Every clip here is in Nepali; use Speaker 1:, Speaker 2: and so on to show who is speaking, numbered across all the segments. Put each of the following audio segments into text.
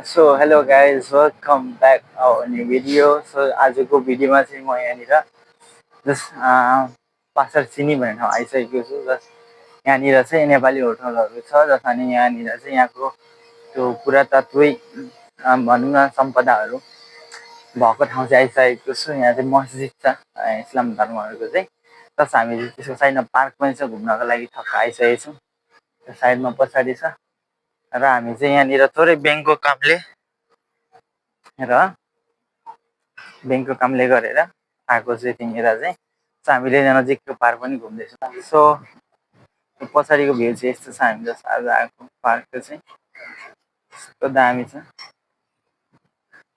Speaker 1: So hello guys welcome back our new video. So आजको भिडियोमा चाहिँ म यहाँनिर जस्ट पासर चिनी भन्ने ठाउँ आइसकेको छु। जस्ट यहाँनिर चाहिँ नेपाली होटलहरू छ जस अनि यहाँनिर चाहिँ यहाँको त्यो पुरातत्त्वै भनौँ न सम्पदाहरू भएको ठाउँ चाहिँ आइसकेको छु। यहाँ चाहिँ मस्जिद छ इस्लाम धर्महरूको चाहिँ। जस हामी त्यसको साइडमा पार्क पनि छ, घुम्नको लागि ठक्क आइसकेको छौँ। त्यो साइडमा पछाडि छ र हामी चाहिँ यहाँनिर थोरै ब्याङ्कको कामले गरेर आएको चाहिँ त्यहाँनिर चाहिँ। सो हामीले नजिकको पार्क पनि घुम्दैछौँ। सो पछाडिको भ्यू चाहिँ यस्तो छ। हामी जस्तो आज आएको पार्कको चाहिँ यस्तो दामी छ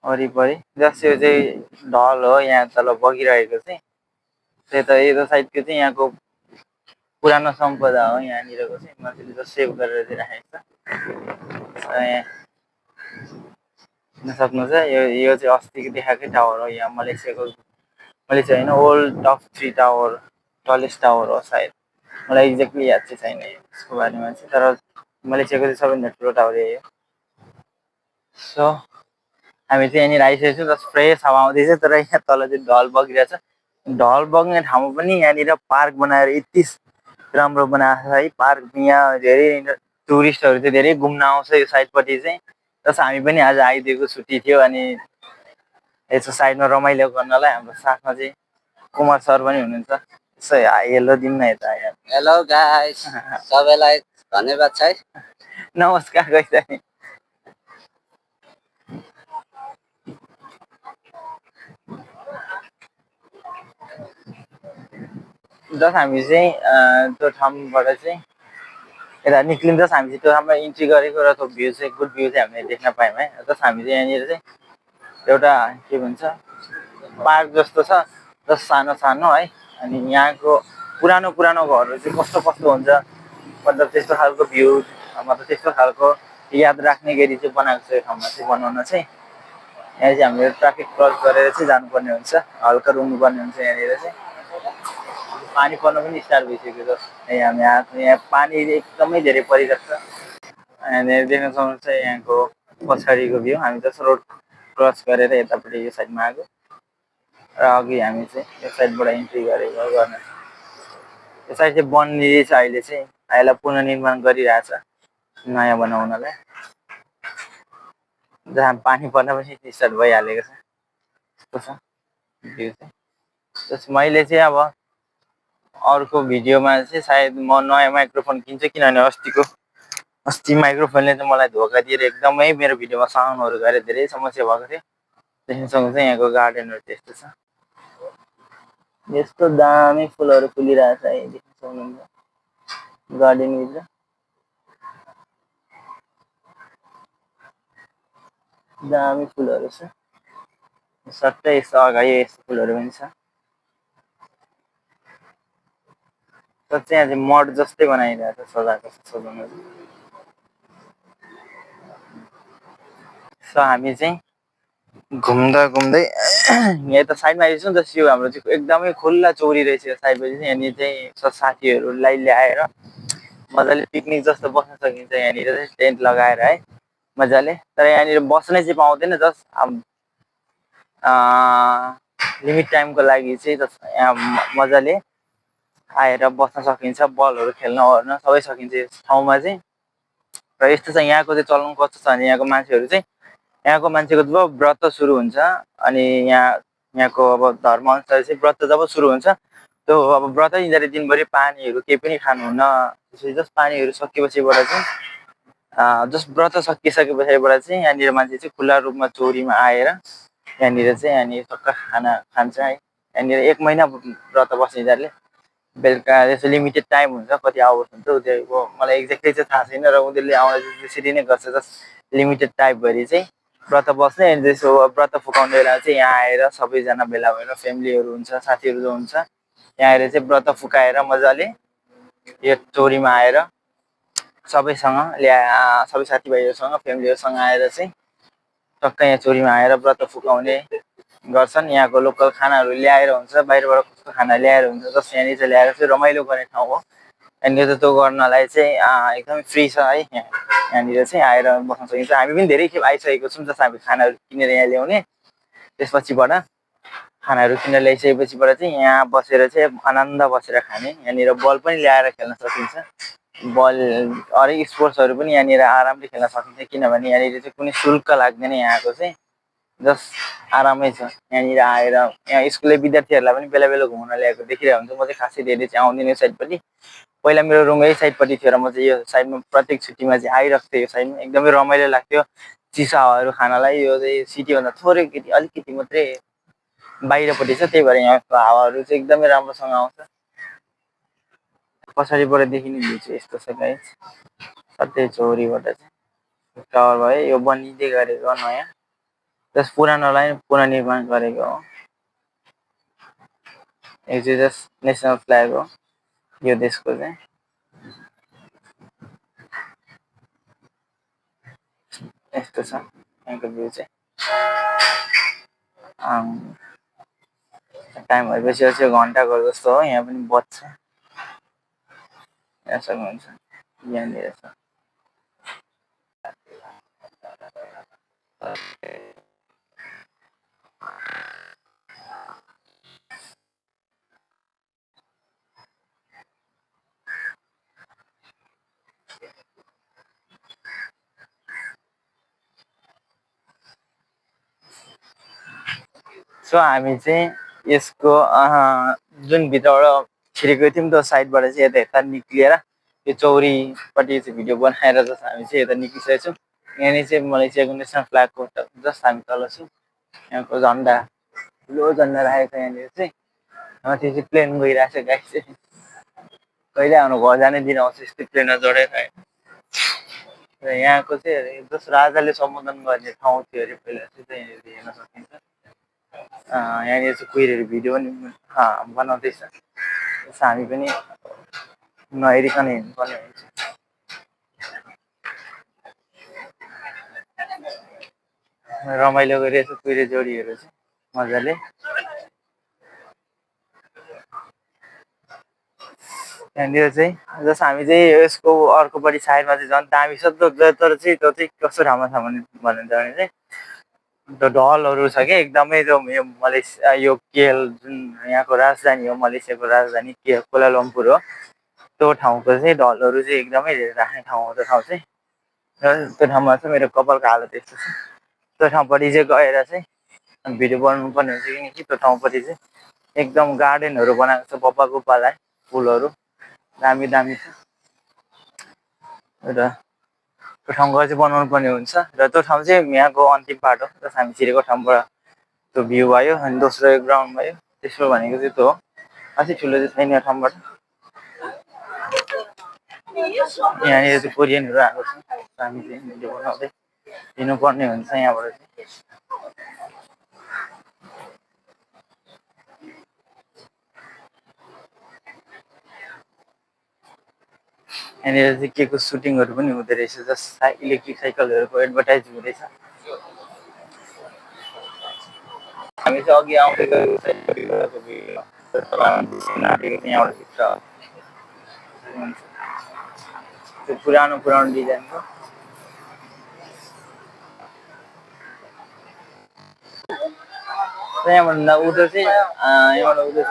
Speaker 1: वरिपरि। जस यो चाहिँ ढल हो, यहाँ तल बगिरहेको चाहिँ त्यता यो साइडको चाहिँ यहाँको पुरानो सम्पदा हो। यहाँनिरको चाहिँ मान्छेले जस्तो सेभ गरेर चाहिँ राखेको छ। यहाँ देख्न सक्नुहुन्छ यो चाहिँ अस्तिको देखाएकै टावर हो। यहाँ मलेसिया होइन, world top 3 tower, tallest tower हो सायद। मलाई एक्ज्याक्टली याद चाहिँ छैन यसको बारेमा चाहिँ, तर मलेसियाको चाहिँ सबैभन्दा ठुलो टावर यही हो। सो हामी चाहिँ यहाँनिर आइसकेको छौँ। जस्ट फ्रेस हावा आउँदैछ, तर यहाँ तल चाहिँ ढल बगिरहेछ। ढल बग्ने ठाउँमा पनि यहाँनिर पार्क बनाएर यति राम्रो बनाएको छ है। पार्क यहाँ धेरै टुरिस्टहरू चाहिँ धेरै घुम्न आउँछ यो साइडपट्टि चाहिँ। जस हामी पनि आज आइदिएको, छुट्टी थियो अनि यसो साइडमा रमाइलो गर्नलाई हाम्रो साथमा चाहिँ कुमार सर पनि हुनुहुन्छ। यसो हेलो दिनु न यता।
Speaker 2: हेलो गाइस, सबैलाई धन्यवाद छ है।
Speaker 1: नमस्कार गइस नि। जस हामी चाहिँ त्यो ठाउँबाट चाहिँ यता निक्लिँदैछ। हामी चाहिँ त्यो ठाउँमा इन्ट्री गरेको र त्यो भ्यू चाहिँ गुड भ्यू चाहिँ हामीले देख्न पायौँ है। जस हामी चाहिँ यहाँनिर चाहिँ एउटा के भन्छ पार्क जस्तो छ, जस सानो सानो है। अनि यहाँको पुरानो घरहरू चाहिँ कस्तो हुन्छ, मतलब त्यस्तो खालको भ्यू, मतलब त्यस्तो खालको याद राख्ने गरी चाहिँ बनाएको छ यो ठाउँमा चाहिँ बनाउन चाहिँ। यहाँ चाहिँ हामीले ट्राफिक क्रस गरेर चाहिँ जानुपर्ने हुन्छ, हल्का रुङ्नुपर्ने हुन्छ। यहाँनिर चाहिँ पानी पर्न पनि स्टार्ट भइसक्यो। यहाँ पानी एकदमै धेरै परिरहेको छ। यहाँनिर देख्न सक्नुहुन्छ यहाँको पछाडिको भ्यू। हामी जस्तो रोड क्रस गरेर यतापट्टि यो साइडमा आएको र अघि हामी चाहिँ यो साइडबाट इन्ट्री गरेको गर्न। यो साइड चाहिँ बनिँदैछ अहिले चाहिँ, यसलाई पुनर्निर्माण गरिरहेछ नयाँ बनाउनलाई, जहाँ पानी पर्न पनि स्टार्ट भइहालेको छ। यस्तो छ भ्यू चाहिँ। जस मैले चाहिँ अब अर्को भिडियोमा चाहिँ सायद म नयाँ माइक्रोफोन किन्छु, किनभने अस्ति माइक्रोफोनले चाहिँ मलाई धोका दिएर एकदमै मेरो भिडियोमा साउन्डहरू गरेर धेरै समस्या भएको थियो। देख्न सक्नुहुन्छ यहाँको गार्डनहरू त्यस्तो छ। यस्तो दामी फुलहरू फुलिरहेछ है, देख्न सक्नुहुन्छ गार्डनभित्र दामी फुलहरू छ। सट्टै यस्तो अगाडि यस्तो फुलहरू पनि छ। तर चाहिँ यहाँ चाहिँ मड जस्तै बनाइरहेको छ, सजाउनु। सो हामी चाहिँ घुम्दै यता साइडमा आइसक्यौँ। जस्तो यो हाम्रो चाहिँ एकदमै खुल्ला चौरी रहेछ यो साइडपछि चाहिँ। यहाँनिर चाहिँ साथीहरूलाई ल्याएर मजाले पिकनिक जस्तो बस्न सकिन्छ यहाँनिर चाहिँ, टेन्ट लगाएर है मजाले। तर यहाँनिर बस्नै चाहिँ पाउँदैन, जस्ट लिमिट टाइमको लागि चाहिँ यहाँ मजाले आएर बस्न सकिन्छ, बलहरू खेल्न ओर्न सबै सकिन्छ यस ठाउँमा चाहिँ। र यस्तो छ यहाँको चाहिँ चलन कस्तो छ भने यहाँको मान्छेको जब व्रत सुरु हुन्छ अनि यहाँको अब धर्म अनुसार चाहिँ व्रत जब सुरु हुन्छ, त्यो अब व्रत दिँदाखेरि दिनभरि पानीहरू केही पनि खानुहुन्न। त्यसपछि जस्ट पानीहरू सकिएपछिबाट चाहिँ जस्ट व्रत सकिसके पछाडिबाट चाहिँ यहाँनिर मान्छे चाहिँ खुल्ला रूपमा चौरीमा आएर यहाँनिर टक्क खाना खान्छ है। यहाँनिर 1 महिना व्रत बस्ने यिनीहरूले। बेलुका यसो लिमिटेड टाइम हुन्छ, कति आवर्स हुन्छ उनीहरूको मलाई एक्ज्याक्टली चाहिँ थाहा छैन। र उनीहरूले आउँदा त्यसरी नै गर्छ, जस्ट लिमिटेड टाइपभरि चाहिँ व्रत बस्ने। अनि त्यसो व्रत फुकाउने बेला चाहिँ यहाँ आएर सबैजना भेला भएर फ्यामिलीहरू हुन्छ, साथीहरू जो हुन्छ, यहाँ आएर चाहिँ व्रत फुकाएर मजाले यो चौरीमा आएर सबै साथीभाइहरूसँग फ्यामिलीहरूसँग आएर चाहिँ टक्क यहाँ चौरीमा आएर व्रत फुकाउने गर्छन्। यहाँको लोकल खानाहरू ल्याएर हुन्छ, बाहिरबाट कस्तो खाना ल्याएर हुन्छ, जस्तो यहाँनिर चाहिँ ल्याएर चाहिँ रमाइलो गर्ने ठाउँ हो। यहाँनिर त्यो गर्नलाई चाहिँ एकदमै फ्री छ है। यहाँनिर चाहिँ आएर बस्न सकिन्छ। हामी पनि धेरै खेप आइसकेको छौँ, जस्तो हामी खानाहरू किनेर यहाँ ल्याउने, त्यसपछिबाट खानाहरू किनेर ल्याइसकेपछिबाट चाहिँ यहाँ बसेर चाहिँ आनन्द बसेर खाने। यहाँनिर बल पनि ल्याएर खेल्न सकिन्छ, बल हरेक स्पोर्ट्सहरू पनि यहाँनिर आरामले खेल्न सकिन्छ, किनभने यहाँनिर चाहिँ कुनै शुल्क लाग्दैन। यहाँको चाहिँ जस्ट आरामै छ। यहाँनिर आएर यहाँ स्कुलले विद्यार्थीहरूलाई पनि बेला बेला घुम्न ल्याएको देखिरहेको हुन्छ। म चाहिँ खासै धेरै चाहिँ आउँदिनँ यो साइडपट्टि। पहिला मेरो रुम यही साइडपट्टि थियो र म चाहिँ यो साइडमा प्रत्येक छुट्टीमा चाहिँ आइरहेको थिएँ। यो साइडमा एकदमै रमाइलो लाग्थ्यो चिसो हावाहरू खानलाई। यो चाहिँ सिटीभन्दा थोरै अलिकति मात्रै बाहिरपट्टि छ, त्यही भएर यहाँको हावाहरू चाहिँ एकदमै राम्रोसँग आउँछ। पछाडिबाट देखिने भ्यू चाहिँ यस्तो छ गाइस, सधैँ चौरीबाट चाहिँ टावर भयो। यो बनिँदै गरेको नयाँ, जस्ट पुरानोलाई पुनर्निर्माण गरेको हो। यो चाहिँ जस्ट नेसनल फ्ल्याग हो यो देशको चाहिँ। यस्तो छ यहाँको भ्यू चाहिँ। टाइम भएपछि चाहिँ घन्टाको जस्तो हो, यहाँ पनि बज्छ, यहाँ सक्नुहुन्छ। यहाँनिर छ सो हामी चाहिँ यसको जुन भित्रबाट छिरेको थियौँ त्यो साइडबाट चाहिँ यता निक्लिएर यो चौरीपट्टि चाहिँ भिडियो बनाएर जस्ट हामी चाहिँ यता निक्लिसकेको छौँ। यहाँनिर चाहिँ मलेसियाको नेसनल फ्ल्यागको जस्ट हामी तल छौँ। यहाँको झन्डा, ठुलो झन्डा राखेको छ यहाँनिर चाहिँ। त्यो चाहिँ प्लेन गइरहेको छ गाइस चाहिँ। कहिले आउनु घर जाने दिन आउँछ यस्तै प्लेनमा चढेर। र यहाँको चाहिँ जस राजाले सम्बोधन गर्ने ठाउँ थियो अरे पहिला चाहिँ यहाँनिर हेर्न सकिन्छ। यहाँनिर चाहिँ कुहिरहरू भिडियो पनि बनाउँदैछ, हामी पनि नहेरिकन हिँड्नुपर्ने हुन्छ। रमाइलो गरिरहेछ कुहिरे जोडीहरू चाहिँ मजाले। यहाँनिर चाहिँ जस्ट हामी चाहिँ यसको अर्कोपट्टि साइडमा चाहिँ झन् दामी छ। तर चाहिँ त्यो चाहिँ कस्तो ठाउँमा छ भने चाहिँ त्यो ढलहरू छ क्या एकदमै। त्यो यो मलेसिया यो केएल जुन यहाँको राजधानी हो, मलेसियाको राजधानी कुआलालम्पुर हो, त्यो ठाउँको चाहिँ ढलहरू चाहिँ एकदमै धेरै राख्ने ठाउँ हो त्यो ठाउँ चाहिँ। र त्यो ठाउँमा चाहिँ मेरो कपालको हालत यस्तो छ। त्यो ठाउँपट्टि चाहिँ गएर चाहिँ भिडियो बनाउनु पर्ने हुन्छ, किनकि त्यो ठाउँपट्टि चाहिँ एकदम गार्डनहरू बनाएको छ बप्पा फुलहरू दामी दामी छ। र त्यो ठाउँ गएर चाहिँ बनाउनु पर्ने हुन्छ। र त्यो ठाउँ चाहिँ यहाँको अन्तिम पार्ट हो, जस हामी छिरेको ठाउँबाट त्यो भ्यू भयो। अनि दोस्रो ग्राउन्ड भयो, तेस्रो भनेको चाहिँ त्यो हो। अझै ठुलो चाहिँ छैन यो ठाउँबाट। यहाँनिर चाहिँ कोरियनहरू आएको छ, हामी चाहिँ भिडियो बनाउँदै हिँड्नुपर्ने हुन्छ यहाँबाट चाहिँ। यहाँनिर चाहिँ के को सुटिङहरू पनि हुँदो रहेछ, जस्ट इलेक्ट्रिक साइकलहरूको एडभर्टाइज हुँदैछ। हामी चाहिँ अघि आउँदै गएको त्यो पुरानो डिजाइनको यहाँभन्दा उधर चाहिँ यहाँबाट उधर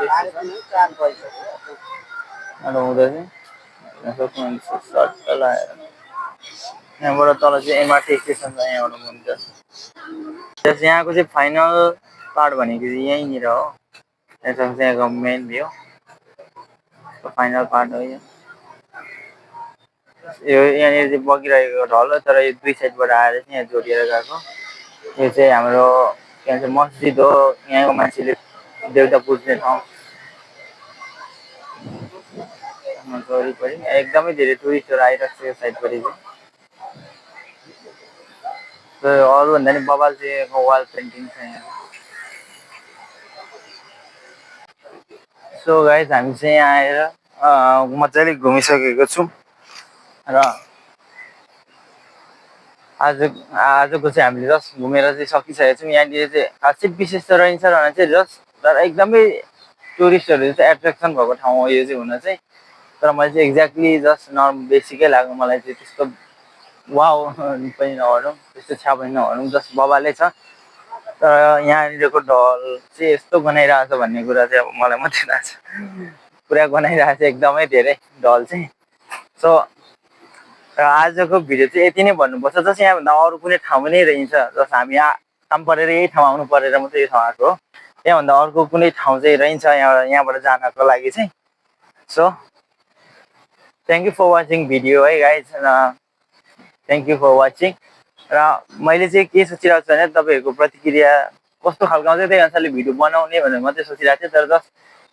Speaker 1: चाहिँ सक्नुहुन्छ सर्ट लगाएर। यहाँबाट तल चाहिँ एमआरटी स्टेसन छ, यहाँबाट हुन्छ। यहाँको चाहिँ फाइनल पार्ट भनेको चाहिँ यहीँनिर हो। यसमा चाहिँ यहाँको मेन भ्यू फाइनल पार्ट हो यो। यहाँनिर चाहिँ बगिरहेको ढल हो, तर यो दुई साइडबाट आएर चाहिँ यहाँ जोडिएर गएको। यो चाहिँ हाम्रो के भन्छ मस्जिद हो, यहाँको मान्छेले देउता पुज्ने ठाउँ। वरिपरि एकदमै धेरै टुरिस्टहरू आइरहेको छ यो साइडपट्टि चाहिँ। अरूभन्दा नि बबाल चाहिँ वाल पेन्टिङ छ यहाँ। सो गाइस हामी चाहिँ यहाँ आएर मजाले घुमिसकेको छौँ र आजको चाहिँ हामीले जस्ट घुमेर चाहिँ सकिसकेको छौँ। यहाँनिर चाहिँ खासै विशेष त रहन्छ भने चाहिँ जस्ट तर एकदमै टुरिस्टहरू चाहिँ एट्र्याक्सन भएको ठाउँ हो यो चाहिँ हुन चाहिँ। तर मैले चाहिँ एक्ज्याक्टली जस्ट बेसिकै लाग्यो मलाई चाहिँ, त्यस्तो वाउ पनि नभनौँ त्यस्तो छ्या पनि नभनौँ, जस्ट बबालै छ। तर यहाँनिरको ढल चाहिँ यस्तो गनाइरहेछ भन्ने कुरा चाहिँ अब मलाई मात्रै थाहा छ, पुरा गनाइरहेको छ एकदमै धेरै ढल चाहिँ। सो र आजको भिडियो चाहिँ यति नै भन्नुपर्छ। जस्ट यहाँभन्दा अरू कुनै ठाउँ पनि रहन्छ, जस्ट हामी यहाँ काम परेर यही ठाउँ आउनु परेर मात्रै यो ठाउँ आएको हो, त्यहाँभन्दा अर्को कुनै ठाउँ चाहिँ रहन्छ यहाँबाट जानको लागि चाहिँ। So thank you for watching video hey guys, thank you for watching. र मैले चाहिँ के सोचिरहेको छु भने तपाईँहरूको प्रतिक्रिया कस्तो खालको आउँछ त्यही अनुसारले भिडियो बनाउने भनेर मात्रै सोचिरहेको थिएँ। तर जस्ट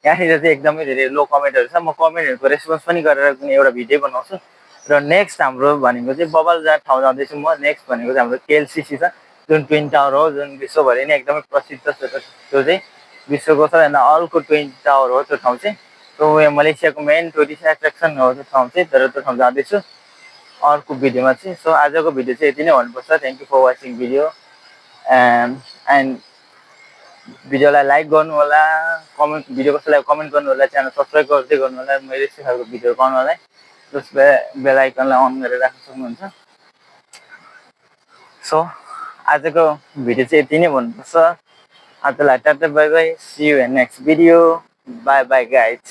Speaker 1: यहाँनिर चाहिँ एकदमै धेरै लो कमेन्टहरू छ, म कमेन्टहरूको रेस्पोन्स पनि गरेर कुनै एउटा भिडियो बनाउँछु। र नेक्स्ट हाम्रो भनेको चाहिँ बबाल जहाँ ठाउँ जाँदैछु म, नेक्स्ट भनेको चाहिँ हाम्रो केएलसिसी छ, जुन ट्विन टावर हो, जुन विश्वभरि नै एकदमै प्रसिद्ध छ। त्यो चाहिँ विश्वको सबैभन्दा अर्को ट्विन टावर हो त्यो ठाउँ चाहिँ। त्यो मलेसियाको मेन टुरिस्ट एट्र्याक्सन हो त्यो ठाउँ चाहिँ। तर त्यो ठाउँ जाँदैछु अर्को भिडियोमा चाहिँ। सो आजको भिडियो चाहिँ यति नै भन्नुपर्छ। Thank you for watching video and भिडियोलाई लाइक गर्नु होला, कमेन्ट भिडियो कसैलाई कमेन्ट गर्नु होला, च्यानल सब्सक्राइब गर्दै गर्नु होला, मैले यस्तो खालको भिडियो पाउनु होला। जस बेल आइकनलाई अन गरेर राख्न सक्नुहुन्छ। सो आजको भिडियो चाहिँ यति नै भन्नुपर्छ। आजलाई tata bye bye, see you in next video, bye bye guys.